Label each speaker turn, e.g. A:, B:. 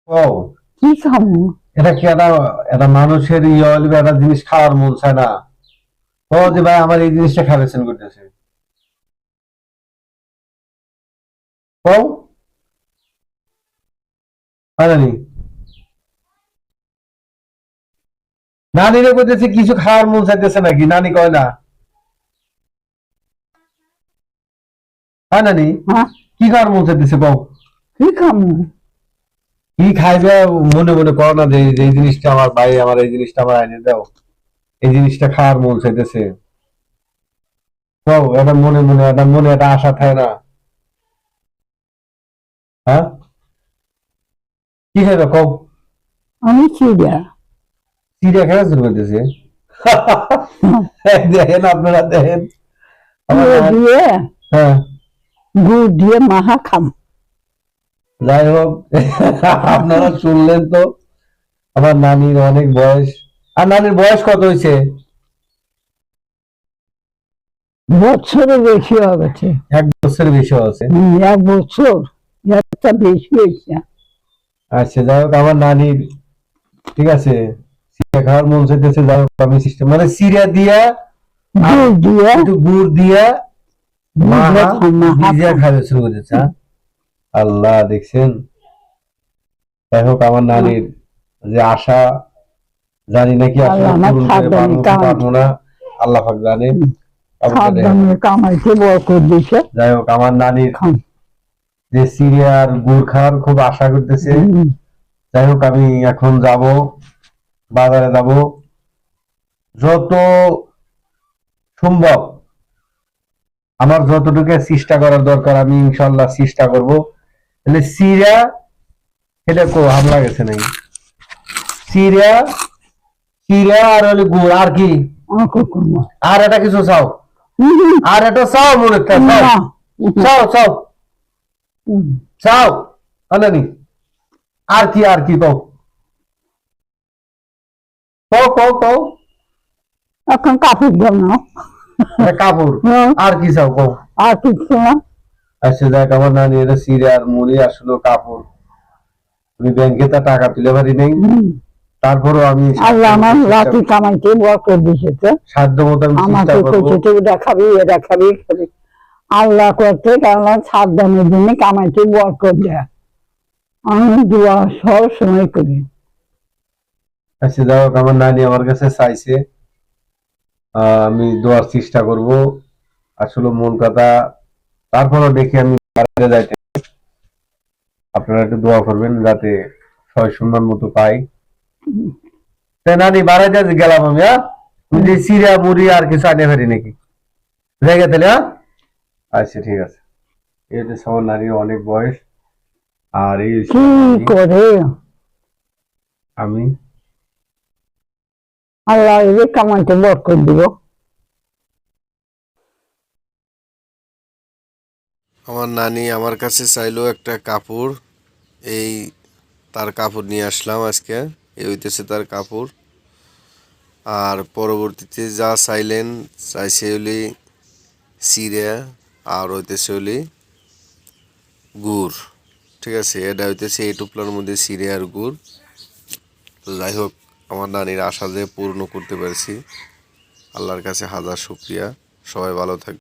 A: ও
B: কি খামু?
A: এটা কি একটা একটা মানুষের ইয়ে হইলে একটা জিনিস খাওয়ার মন চায় না? ও যে ভাই আমার এই জিনিসটা খাবেছেন করতেছে ও হয় না নি? নানিরে কইতেছে কিছু খাওয়ার মন চাইতেছে নাকি? নানি কয় না? হয় না নি?
B: হ্যাঁ,
A: কি খাওয়ার মন চাইতেছে কও?
B: কি খামু?
A: কি খাইবে? মনে মনে কর না যে যে এই জিনিসটা আমার ভাই আমার এই জিনিসটা আমার আইনে দাও, এই জিনিসটা খাওয়ার মন চাইতেছে। কও এটা মনে মনে এটা মনে একটা আশা থাকে না? হ্যাঁ, কি খাইবে কও?
B: আমি চিড়া।
A: চিড়িয়া খেলা শুরু করতেছে। দেখেন আপনারা দেখেন আমার
B: গুড় দিয়ে
A: হ্যাঁ
B: গুড় দিয়ে মাহা খাম।
A: যাই হোক আপনারা শুনলেন তো আমার নানির অনেক বয়স। আর নানির বয়স কত হয়েছে?
B: বছরে বেশি হয়েছে।
A: 1 বছর বেশি আছে।
B: 1 বছর, একটা বেশি হয়েছে।
A: আচ্ছা যাই হোক আমার নানির ঠিক আছে সিরিয়া খাওয়ার মন চাইতেছে। যাই হোক আমি সিস্টেম মানে সিরিয়া দিয়া আর
B: গুড় দিয়ে
A: একটু গুড় দিয়া মাহা
B: মাহা
A: ভিজিয়া
B: খাম।
A: খাবে শুরু করেছে। হ্যাঁ? আল্লাহ দেখছেন। যাই হোক আমার নানির যে আশা জানি নাকি আসলে
B: আল্লাহ আমার
A: পূরণ করে
B: সাবধানে
A: পারবো কি পারবো না, আল্লাহ পাক জানে।
B: সাবধানে কামাইতে বরকত দিছে।
A: যাই হোক আমার নানির
B: খাম।
A: যে সিরিয়ার গুড় খাওয়ার খুব আশা করতেছে। যাই হোক আমি এখন যাব, বাজারে যাব, যত সম্ভব আমার যতটুকু চেষ্টা করার দরকার আমি ইনশাল্লাহ চেষ্টা করব। তাহলে সিরিয়া এটা কো হামলা গেছে নাকি? সিরিয়া সিরিয়া আর হলে গুড় আর কি? আর এটা কিছু চাও? আর এটা চাও মনে হচ্ছে চাও চাও চাও চাও আনানি আর কি আর কি কও কও কও কও
B: এখন কাপড় দাও না।
A: এটা কাপড় আর কি চাও কও?
B: আর কিছু না।
A: আচ্ছা দেখ আমার নানি এটা সিরে আর মুড়ি আসলো কাপড়। আমি ব্যাংকে তা টাকা তুলে পারি নাই, তারপরও আমি
B: আল্লাহ আমার রাতে কামাইতে বরকত দিছে। তো
A: সাধ্য মতো আমি চেষ্টা
B: আমাকে
A: করবো।
B: কইছে তুই এটা খাবি এটা খাবি খাবি। আল্লাহ করতে কারণ সাবধানের জন্য কামাইতে বরকত দেয়। আমি দোয়া সব সময় করি।
A: আচ্ছা যাই হোক আমার নানি আমার কাছে চাইছে, আমি দোয়ার চেষ্টা করব। আসলে মন কথা, তারপরও দেখি আমি বাইরে যাইতে। আপনারা একটু দোয়া করবেন যাতে সয় সম্মান মতো পাই। তাই নানি বাড়াইতে গেলাম আমি। হ্যাঁ, যদি সিরিয়া মুড়ি আর কিছু আনে ফেরি নাকি জায়গা তাহলে। হ্যাঁ আচ্ছা ঠিক আছে। এই হচ্ছে সবার নারীর অনেক বয়স। আর এই
B: কি করে
A: আমি
B: আল্লাহ এদের কামাইতে বরকত দিব।
C: আমার নানি আমার কাছে চাইলো একটা কাপড়, এই তার কাপড় নিয়ে আসলাম আজকে। এই হইতেছে তার কাপড়। আর পরবর্তীতে যা চাইলেন চাইছে হলি চিড়া আর হইতেছে হলি গুড়। ঠিক আছে, এটা হইতেছে এই টুপলার মধ্যে চিড়ে আর গুড়। তো যাই হোক আমার নানির আশা যে পূর্ণ করতে পারছি, আল্লাহর কাছে হাজার শুকরিয়া। সবাই ভালো থাকবে।